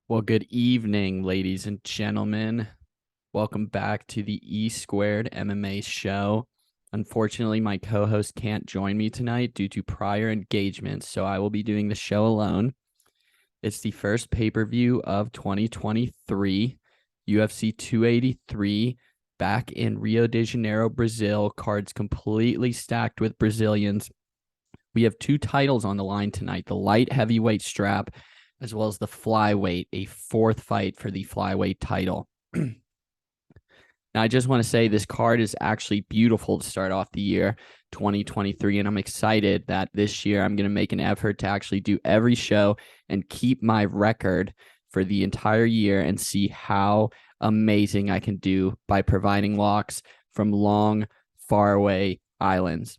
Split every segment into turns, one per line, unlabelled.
Well, good evening, ladies and gentlemen. Welcome back to the E Squared MMA show. Unfortunately, my co host can't join me tonight due to prior engagements, so I will be doing the show alone. It's the first pay per view of 2023, UFC 283, back in Rio de Janeiro, Brazil. Cards completely stacked with Brazilians. We have two titles on the line tonight, the light heavyweight strap as well as the flyweight, a fourth fight for the flyweight title. Now, I just want to say this card is actually beautiful to start off the year 2023, and I'm excited that this year I'm going to make an effort to actually do every show and keep my record for the entire year and see how amazing I can do by providing locks from long, faraway islands.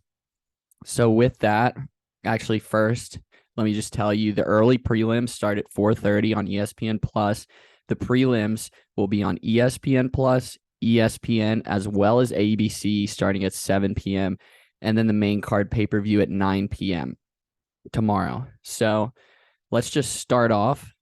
So with that, actually first, let me just tell you the early prelims start at 4:30 on ESPN Plus. The prelims will be on ESPN Plus, ESPN, as well as ABC starting at 7 p.m. And then the main card pay-per-view at 9 p.m. tomorrow. So let's just start off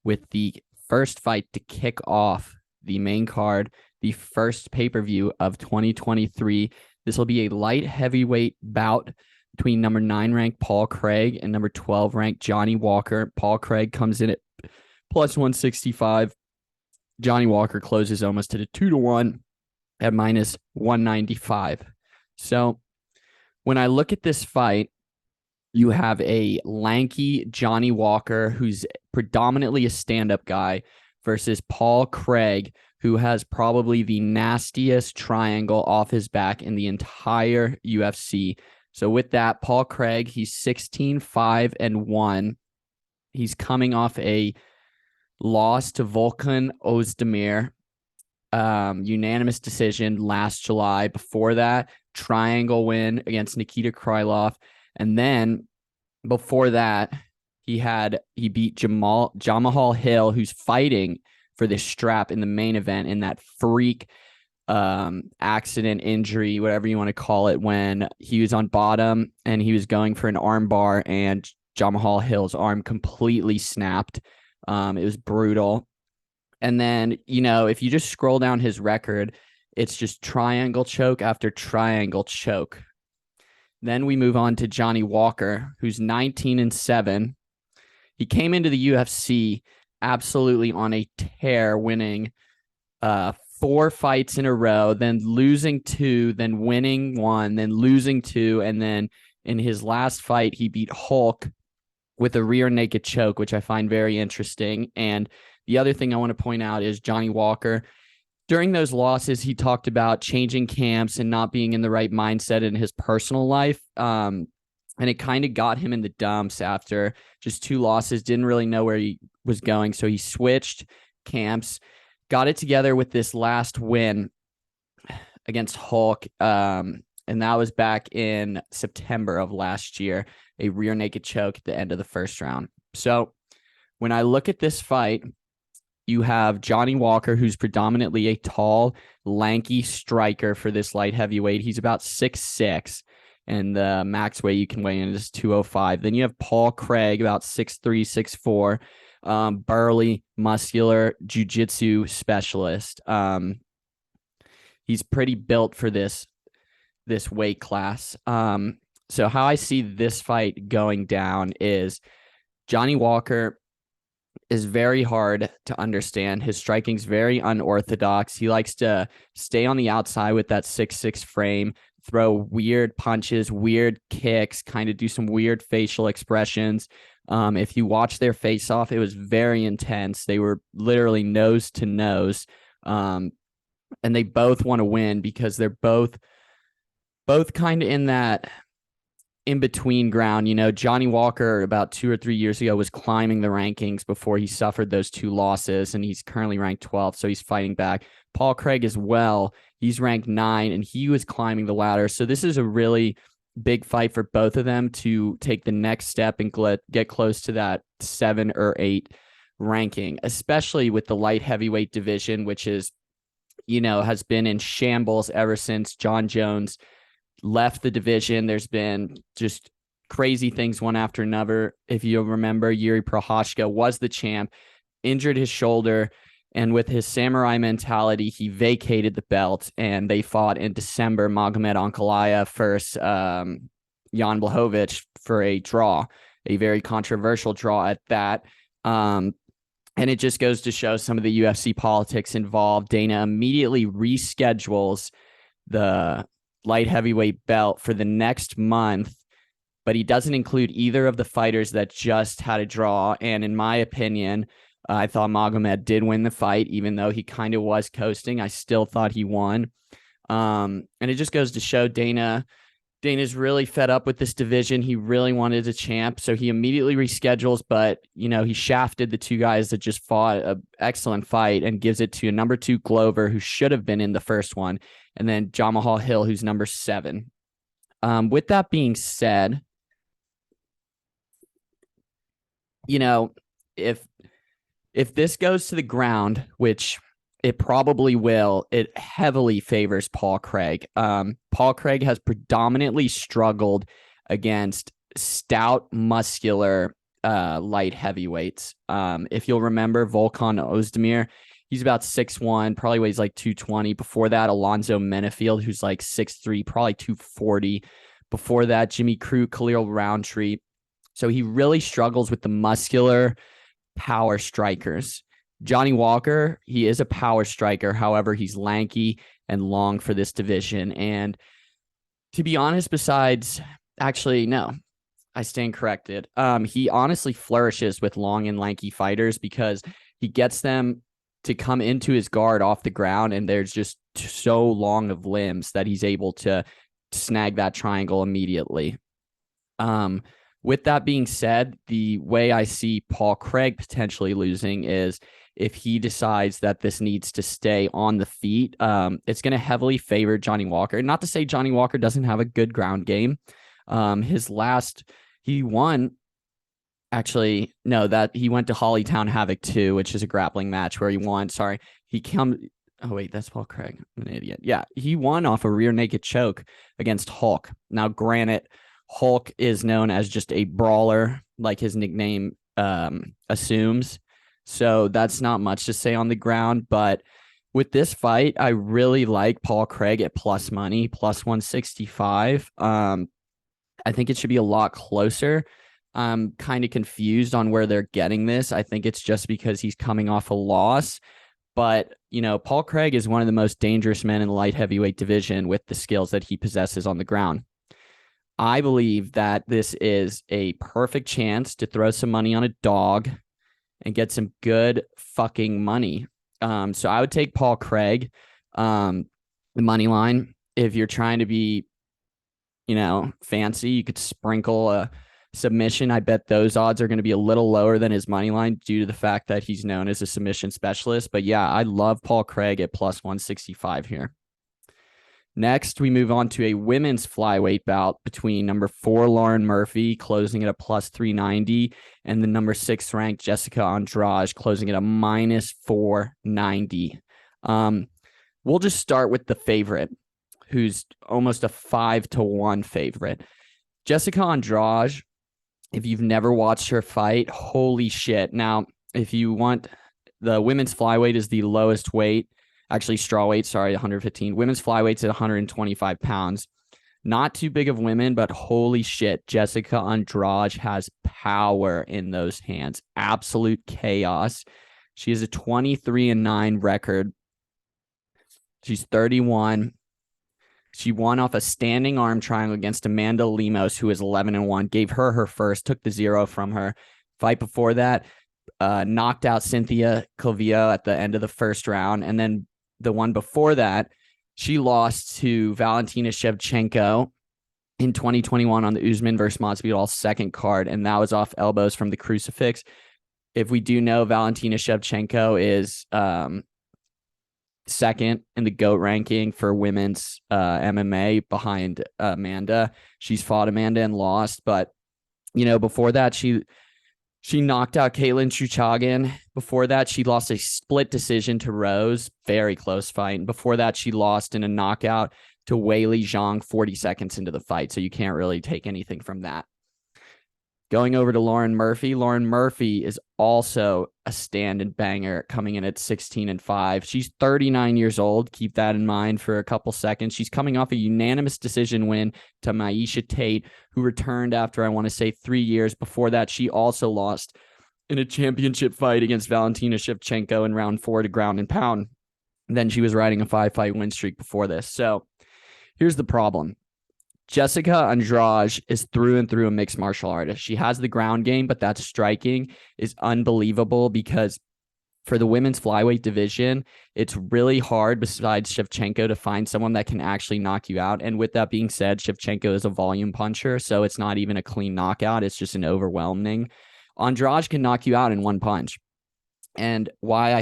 with the first fight to kick off the main card, the first pay-per-view of 2023. This will be a light heavyweight bout between number 9 ranked Paul Craig and number 12 ranked Johnny Walker. Paul Craig comes in at plus 165. Johnny Walker closes almost at a 2-1 at minus 195. So when I look at this fight, you have a lanky Johnny Walker who's predominantly a stand-up guy versus Paul Craig, who has probably the nastiest triangle off his back in the entire UFC. So with that, Paul Craig, he's 16-5-1. He's coming off a loss to Volkan Ozdemir, unanimous decision last July. Before that, triangle win against Nikita Krylov. And then before that, he beat Jamahal Hill, who's fighting for this strap in the main event in that freak accident, injury, whatever you want to call it, when he was on bottom and he was going for an arm bar and Jamahal Hill's arm completely snapped. It was brutal. And then, if you just scroll down his record, it's just triangle choke after triangle choke. Then we move on to Johnny Walker, who's 19-7. He came into the UFC absolutely on a tear, winning 4 fights in a row, then losing 2, then winning 1, then losing 2. And then in his last fight, he beat Hulk with a rear naked choke, which I find very interesting. And the other thing I want to point out is Johnny Walker, during those losses, he talked about changing camps and not being in the right mindset in his personal life. And it kind of got him in the dumps after just 2 losses, didn't really know where he was going. So he switched camps, got it together with this last win against Hulk. And that was back in September of last year, a rear naked choke at the end of the first round. So when I look at this fight, you have Johnny Walker, who's predominantly a tall, lanky striker for this light heavyweight. He's about 6'6", and the max weight you can weigh in is 205. Then you have Paul Craig, about 6'3", 6'4", burly, muscular, jiu-jitsu specialist. He's pretty built for this weight class. So how I see this fight going down is Johnny Walker is very hard to understand. His striking's very unorthodox. He likes to stay on the outside with that 6'6" frame, throw weird punches, weird kicks, kind of do some weird facial expressions. If you watch their face-off, it was very intense. They were literally nose to nose. And they both want to win because they're both kind of in that in-between ground. Johnny Walker about 2 or 3 years ago was climbing the rankings before he suffered those 2 losses, and he's currently ranked 12th, so he's fighting back. Paul Craig as well, he's ranked 9, and he was climbing the ladder. So this is a really big fight for both of them to take the next step and get close to that 7 or 8 ranking, especially with the light heavyweight division, which is, has been in shambles ever since John Jones left the division. There's been just crazy things one after another. If you remember, Yuri Prochazka was the champ injured his shoulder. And with his samurai mentality, he vacated the belt, and they fought in December. Magomed Ankalaev versus Jan Blachowicz for a draw, a very controversial draw at that. And it just goes to show some of the UFC politics involved. Dana immediately reschedules the light heavyweight belt for the next month, but he doesn't include either of the fighters that just had a draw. And in my opinion, I thought Magomed did win the fight, even though he kind of was coasting. I still thought he won. And it just goes to show Dana's really fed up with this division. He really wanted a champ, so he immediately reschedules, but, he shafted the two guys that just fought an excellent fight and gives it to a number 2 Glover, who should have been in the first one, and then Jamahal Hill, who's number 7. With that being said, if this goes to the ground, which it probably will, it heavily favors Paul Craig. Paul Craig has predominantly struggled against stout, muscular light heavyweights. If you'll remember, Volkan Ozdemir, he's about 6'1", probably weighs like 220. Before that, Alonzo Menefield, who's like 6'3", probably 240. Before that, Jimmy Crute, Khalil Roundtree. So he really struggles with the muscular power strikers. Johnny Walker, he is a power striker. However, he's lanky and long for this division. And to be honest, no, I stand corrected. He honestly flourishes with long and lanky fighters because he gets them to come into his guard off the ground, and there's just so long of limbs that he's able to snag that triangle immediately. With that being said, the way I see Paul Craig potentially losing is if he decides that this needs to stay on the feet. It's going to heavily favor Johnny Walker. Not to say Johnny Walker doesn't have a good ground game. He won. Actually, no, that he went to Hollytown Havoc 2, which is a grappling match where he won. Sorry. Oh, wait, that's Paul Craig. I'm an idiot. Yeah, he won off a rear naked choke against Hulk. Now, granted, Hulk is known as just a brawler, like his nickname assumes. So that's not much to say on the ground. But with this fight, I really like Paul Craig at plus money, plus 165. I think it should be a lot closer. I'm kind of confused on where they're getting this. I think it's just because he's coming off a loss. But, Paul Craig is one of the most dangerous men in the light heavyweight division with the skills that he possesses on the ground. I believe that this is a perfect chance to throw some money on a dog and get some good fucking money. So I would take Paul Craig, the money line. If you're trying to be, fancy, you could sprinkle a submission. I bet those odds are going to be a little lower than his money line due to the fact that he's known as a submission specialist. But yeah, I love Paul Craig at plus 165 here. Next, we move on to a women's flyweight bout between number 4 Lauren Murphy, closing at a plus 390, and the number 6 ranked Jessica Andrade, closing at a minus 490. We'll just start with the favorite, who's almost a 5-1 favorite. Jessica Andrade, if you've never watched her fight, holy shit. Now, if you want, the women's flyweight is the lowest weight. Actually, strawweight, 115. Women's flyweight's at 125 pounds. Not too big of women, but holy shit, Jessica Andrade has power in those hands. Absolute chaos. She has a 23-9 record. She's 31. She won off a standing arm triangle against Amanda Lemos, who is 11-1. Gave her first, took the 0 from her. Fight before that, knocked out Cynthia Calvillo at the end of the first round. And then the one before that, she lost to Valentina Shevchenko in 2021 on the Usman versus Masvidal second card, and that was off elbows from the crucifix. If we do know, Valentina Shevchenko is second in the GOAT ranking for women's MMA behind Amanda. She's fought Amanda and lost, but before that, she knocked out Caitlin Chuchagin. Before that, she lost a split decision to Rose. Very close fight. And before that, she lost in a knockout to Weili Zhang 40 seconds into the fight. So you can't really take anything from that. Going over to Lauren Murphy. Lauren Murphy is also a stand and banger coming in at 16-5. She's 39 years old. Keep that in mind for a couple seconds. She's coming off a unanimous decision win to Miesha Tate, who returned after, I want to say, 3 years. Before that, she also lost in a championship fight against Valentina Shevchenko in round 4 to ground and pound. Then she was riding a 5-fight win streak before this. So here's the problem. Jessica Andrade is through and through a mixed martial artist. She has the ground game, but that striking is unbelievable because for the women's flyweight division, it's really hard besides Shevchenko to find someone that can actually knock you out. And with that being said, Shevchenko is a volume puncher, so it's not even a clean knockout. It's just an overwhelming. Andrade can knock you out in one punch. And why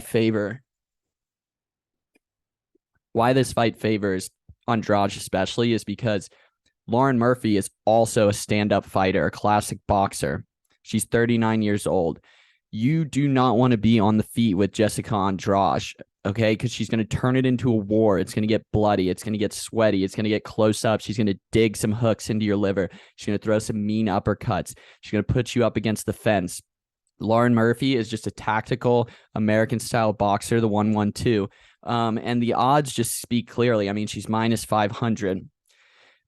this fight favors Andrade especially is because Lauren Murphy is also a stand-up fighter, a classic boxer. She's 39 years old. You do not want to be on the feet with Jessica Andrade, okay? Because she's going to turn it into a war. It's going to get bloody. It's going to get sweaty. It's going to get close up. She's going to dig some hooks into your liver. She's going to throw some mean uppercuts. She's going to put you up against the fence. Lauren Murphy is just a tactical American-style boxer, the 1-1-2. And the odds just speak clearly. I mean, she's minus 500.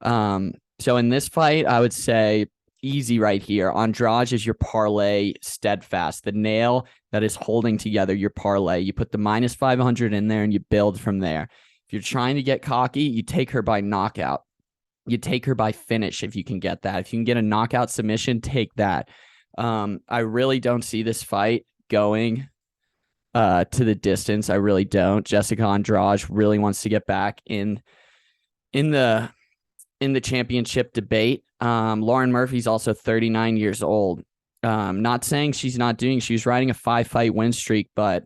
So in this fight, I would say easy right here. Andrade is your parlay steadfast, the nail that is holding together your parlay. You put the minus 500 in there and you build from there. If you're trying to get cocky, you take her by knockout. You take her by finish if you can get that. If you can get a knockout submission, take that. I really don't see this fight going to the distance. I really don't. Jessica Andrade really wants to get back in the championship debate. Lauren Murphy's also 39 years old. Not saying she was riding a 5-fight win streak, but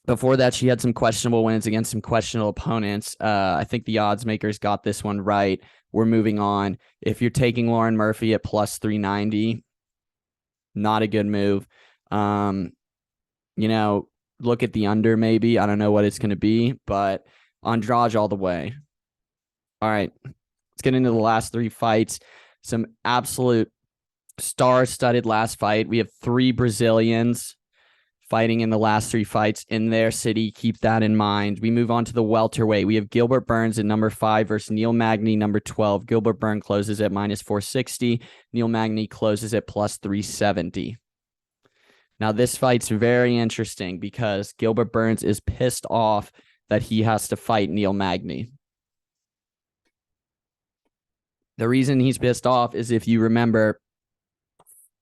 before that she had some questionable wins against some questionable opponents. I think the odds makers got this one right. We're moving on. If you're taking Lauren Murphy at plus 390, not a good move. Look at the under maybe. I don't know what it's going to be, but Andrade all the way. All right, let's get into the last 3 fights. Some absolute star-studded last fight. We have 3 Brazilians fighting in the last 3 fights in their city. Keep that in mind. We move on to the welterweight. We have Gilbert Burns at number 5 versus Neil Magny, number 12. Gilbert Burns closes at minus 460. Neil Magny closes at plus 370. Now, this fight's very interesting because Gilbert Burns is pissed off that he has to fight Neil Magny. The reason he's pissed off is, if you remember,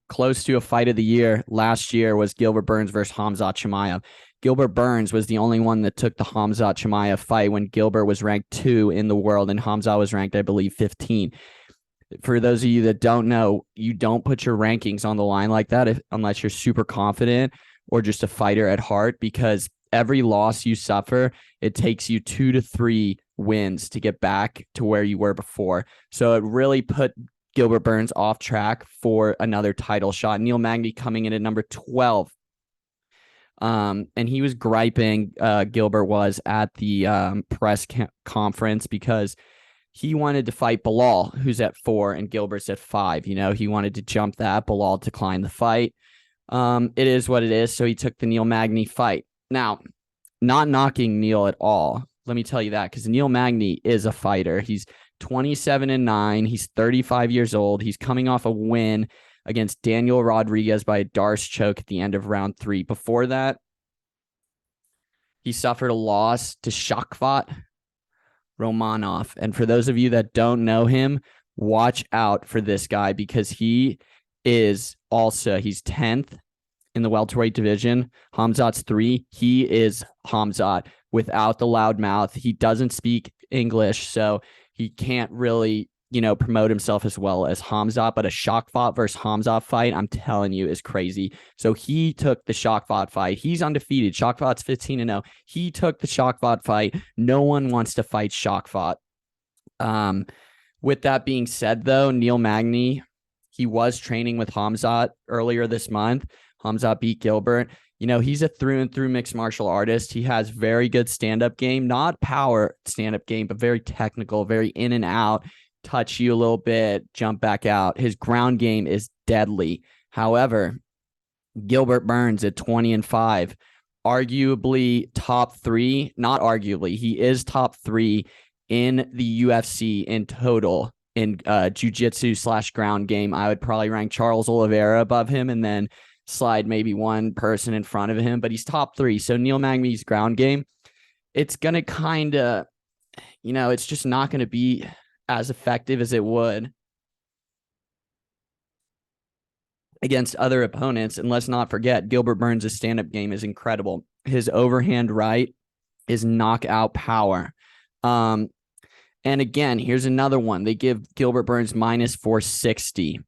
close to a fight of the year last year was Gilbert Burns versus Khamzat Chimaev. Gilbert Burns was the only one that took the Khamzat Chimaev fight when Gilbert was ranked 2 in the world and Khamzat was ranked, I believe, 15. For those of you that don't know, you don't put your rankings on the line like that unless you're super confident or just a fighter at heart, because every loss you suffer, it takes you 2 to 3 wins to get back to where you were before. So it really put Gilbert Burns off track for another title shot. Neil Magny coming in at number 12. And he was griping, Gilbert was, at the press conference because he wanted to fight Belal, who's at 4, and Gilbert's at 5. He wanted to jump that. Belal declined the fight. It is what it is. So he took the Neil Magny fight. Now, not knocking Neil at all. Let me tell you that, because Neil Magny is a fighter. He's 27-9. He's 35 years old. He's coming off a win against Daniel Rodriguez by a Darce choke at the end of round 3. Before that, he suffered a loss to Shavkat Romanov. And for those of you that don't know him, watch out for this guy, because he's 10th in the welterweight division. Khamzat's 3. He is Khamzat without the loud mouth. He doesn't speak English, so he can't really, promote himself as well as Khamzat. But a Shavkat versus Khamzat fight, I'm telling you, is crazy. So he took the Shavkat fight. He's undefeated. Shavkat's 15-0. He took the Shavkat fight. No one wants to fight Shavkat. With that being said, though, Neil Magny, he was training with Khamzat earlier this month. Khamzat beat Gilbert. He's a through and through mixed martial artist. He has very good stand-up game, not power stand-up game, but very technical, very in and out, touch you a little bit, jump back out. His ground game is deadly. However, Gilbert Burns at 20-5, arguably top three, not arguably, he is top three in the UFC in total in jiu-jitsu / ground game. I would probably rank Charles Oliveira above him and then slide maybe one person in front of him, but he's top three. So Neil Magny's ground game, it's going to kind of, it's just not going to be as effective as it would against other opponents. And let's not forget, Gilbert Burns' stand-up game is incredible. His overhand right is knockout power. And again, here's another one. They give Gilbert Burns minus 460.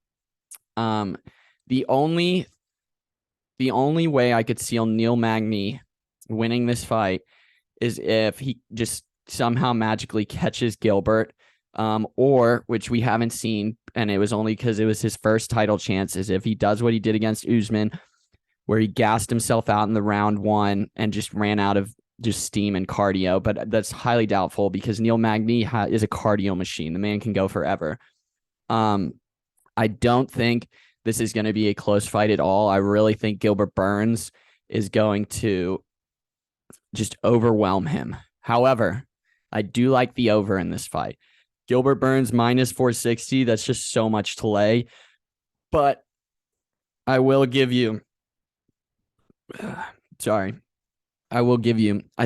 The only way I could see Neil Magny winning this fight is if he just somehow magically catches Gilbert, or, which we haven't seen, and it was only because it was his first title chance, is if he does what he did against Usman, where he gassed himself out in the round one and just ran out of just steam and cardio. But that's highly doubtful because Neil Magny is a cardio machine. The man can go forever. I don't think this is going to be a close fight at all. I really think Gilbert Burns is going to just overwhelm him. However, I do like the over in this fight. Gilbert Burns minus 460. That's just so much to lay. But I will give you, I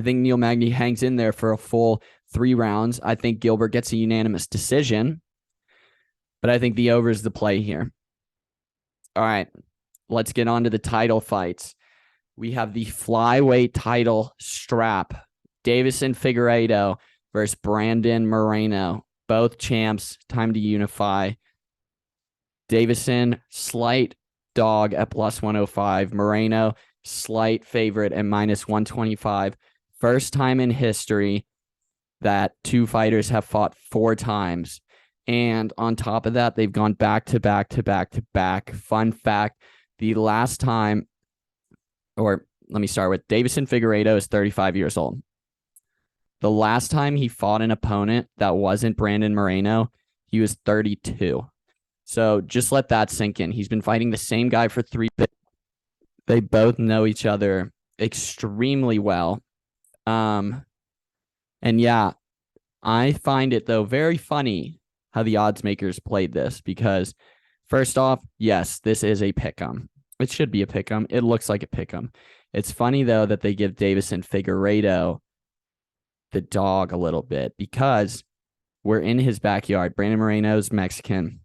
think Neil Magny hangs in there for a full 3 rounds. I think Gilbert gets a unanimous decision, but I think the over is the play here. All right, let's get on to the title fights. We have the flyweight title strap. Deiveson Figueiredo versus Brandon Moreno. Both champs, time to unify. Deiveson, slight dog at plus 105. Moreno, slight favorite at minus 125. First time in history that 2 fighters have fought 4 times. And on top of that, they've gone back to back to back to back. Fun fact, the last time, or let me start with Deiveson Figueiredo is 35 years old. The last time he fought an opponent that wasn't Brandon Moreno, he was 32. So just let that sink in. He's been fighting the same guy for 3 years. They both know each other extremely well. And yeah, I find it, though, very funny how the odds makers played this because, first off, yes, this is a pick'em. It should be a pick'em. It looks like a pick'em. It's funny, though, that they give Deiveson Figueiredo the dog a little bit because we're in his backyard. Brandon Moreno's Mexican.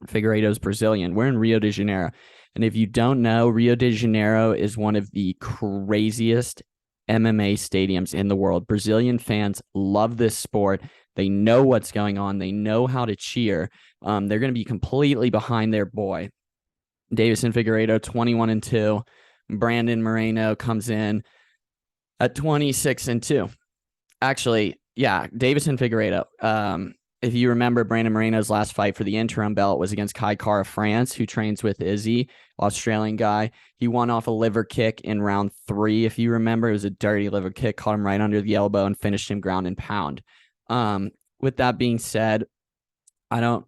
Figueiredo's Brazilian. We're in Rio de Janeiro. And if you don't know, Rio de Janeiro is one of the craziest MMA stadiums in the world. Brazilian fans love this sport. They know what's going on. They know how to cheer. They're going to be completely behind their boy. Deiveson Figueiredo, 21-2. Brandon Moreno comes in at 26-2. Actually, yeah, Deiveson Figueiredo. If you remember, Brandon Moreno's last fight for the interim belt was against Kai Kara France, who trains with Izzy, Australian guy. He won off a liver kick in round 3. If you remember, it was a dirty liver kick, caught him right under the elbow and finished him ground and pound. With that being said, I don't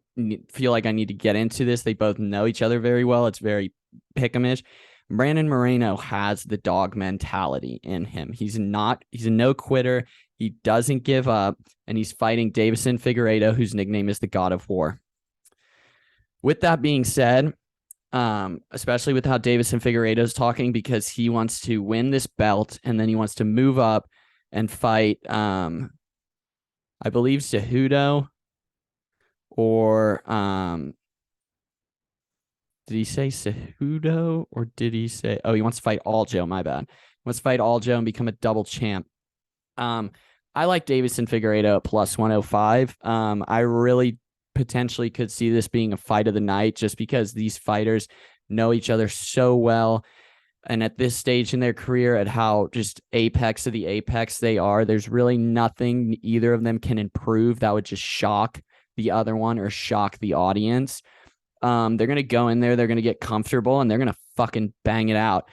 feel like I need to get into this. They both know each other very well. It's very pick'emish. Brandon Moreno has the dog mentality in him. He's a no quitter. He doesn't give up, and he's fighting Deiveson Figueiredo, whose nickname is the God of War. With that being said, especially with how Deiveson Figueiredo is talking, because he wants to win this belt, and then he wants to move up and fight, I believe, Cejudo, or did he say Cejudo, or did he say, oh, he wants to fight Aljo, my bad. He wants to fight Aljo and become a double champ. I like Deiveson Figueiredo at plus 105. I really potentially could see this being a fight of the night just because these fighters know each other so well. And at this stage in their career, at how just apex of the apex they are, there's really nothing either of them can improve that would just shock the other one or shock the audience. They're going to go in there, they're going to get comfortable, and they're going to fucking bang it out.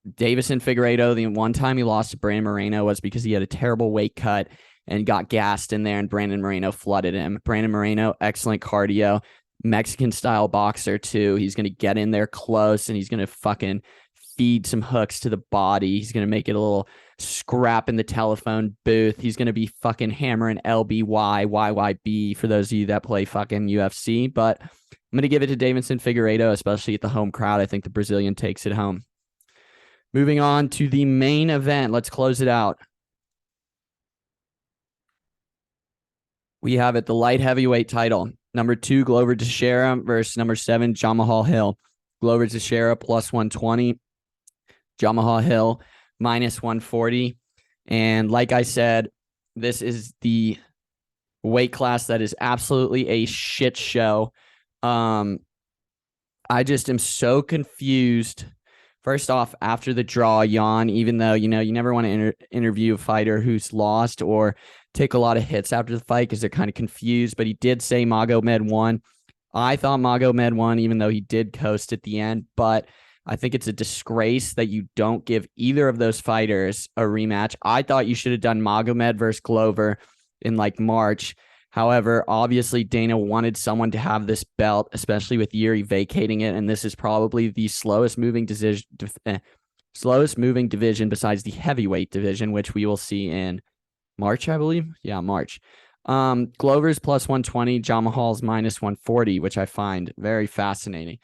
Deiveson Figueiredo, the one time he lost to Brandon Moreno was because he had a terrible weight cut and got gassed in there, and Brandon Moreno flooded him. Brandon Moreno, excellent cardio, Mexican style boxer too. He's going to get in there close and he's going to fucking feed some hooks to the body. He's going to make it a little scrap in the telephone booth. He's going to be fucking hammering LBY, YYB for those of you that play fucking UFC. But I'm going to give it to Deiveson Figueiredo, especially at the home crowd. I think the Brazilian takes it home. Moving on to the main event. Let's close it out. We have it, the light heavyweight title. Number 2, Glover Teixeira versus number 7, Jamahal Hill. Glover Teixeira plus 120. Jamahal Hill minus 140. And like I said, this is the weight class that is absolutely a shit show. I just am so confused. First off, after the draw, Jan, even though, you never want to interview a fighter who's lost or take a lot of hits after the fight because they're kind of confused, but he did say Magomed won. I thought Magomed won, even though he did coast at the end, but I think it's a disgrace that you don't give either of those fighters a rematch. I thought you should have done Magomed versus Glover in like March. However, obviously Dana wanted someone to have this belt, especially with Yuri vacating it, and this is probably the slowest moving division besides the heavyweight division, which we will see in March, I believe. Yeah, March. Glover's plus 120, Jamahal's minus 140, which I find very fascinating.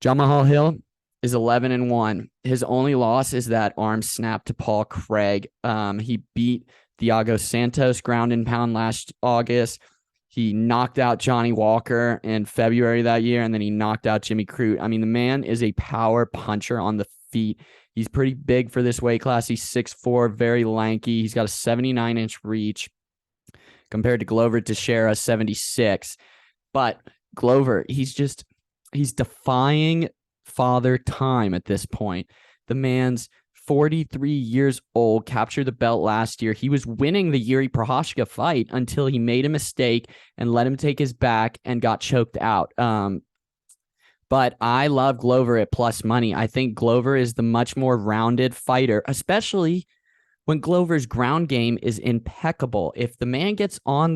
Jamahal Hill is 11-1. His only loss is that arm snap to Paul Craig. He beat Thiago Santos ground and pound last August. He knocked out Johnny Walker in February that year, and then he knocked out Jimmy Crute. I mean, the man is a power puncher on the feet. He's pretty big for this weight class. He's 6'4", very lanky. He's got a 79-inch reach compared to Glover Teixeira, 76. But Glover, he's defying father time at this point. The man's 43 years old, captured the belt last year. He was winning the Yuri Prochazka fight until he made a mistake and let him take his back and got choked out. But I love Glover at plus money. I think Glover is the much more rounded fighter, especially when Glover's ground game is impeccable. If the man gets you on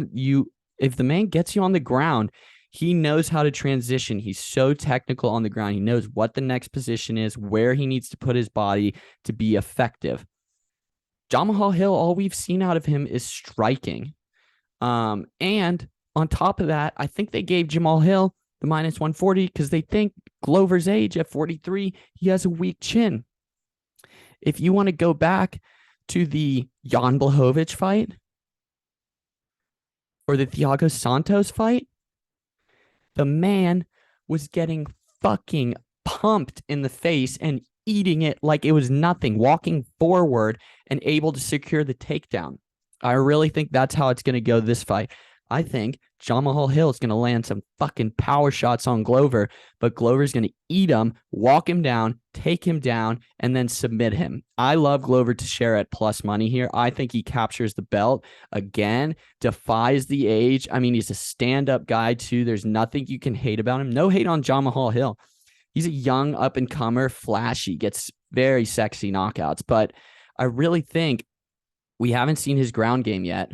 the ground, he knows how to transition. He's so technical on the ground. He knows what the next position is, where he needs to put his body to be effective. Jamahal Hill, all we've seen out of him is striking. And on top of that, I think they gave Jamahal Hill the minus 140 because they think Glover's age at 43, he has a weak chin. If you want to go back to the Jan Blachowicz fight or the Thiago Santos fight, the man was getting fucking pumped in the face and eating it like it was nothing, walking forward and able to secure the takedown. I really think that's how it's going to go this fight. I think Jamahal Hill is going to land some fucking power shots on Glover, but Glover's going to eat him, walk him down, take him down, and then submit him. I love Glover Teixeira at plus money here. I think he captures the belt again, defies the age. I mean, he's a stand-up guy too. There's nothing you can hate about him. No hate on Jamahal Hill. He's a young up-and-comer, flashy, gets very sexy knockouts, but I really think we haven't seen his ground game yet.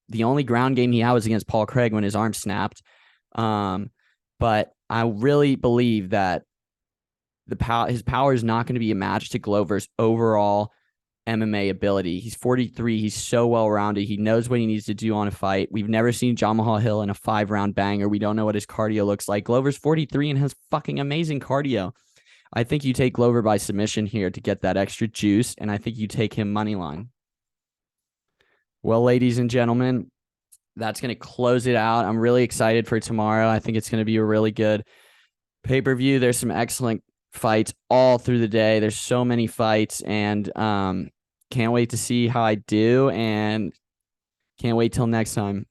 The only ground game he had was against Paul Craig when his arm snapped. But I really believe that his power is not going to be a match to Glover's overall MMA ability. He's 43. He's so well-rounded. He knows what he needs to do on a fight. We've never seen Jamahal Hill in a 5-round banger. We don't know what his cardio looks like. Glover's 43 and has fucking amazing cardio. I think you take Glover by submission here to get that extra juice, and I think you take him money line. Well, ladies and gentlemen, that's going to close it out. I'm really excited for tomorrow. I think it's going to be a really good pay-per-view. There's some excellent fights all through the day. There's so many fights, and can't wait to see how I do, and can't wait till next time.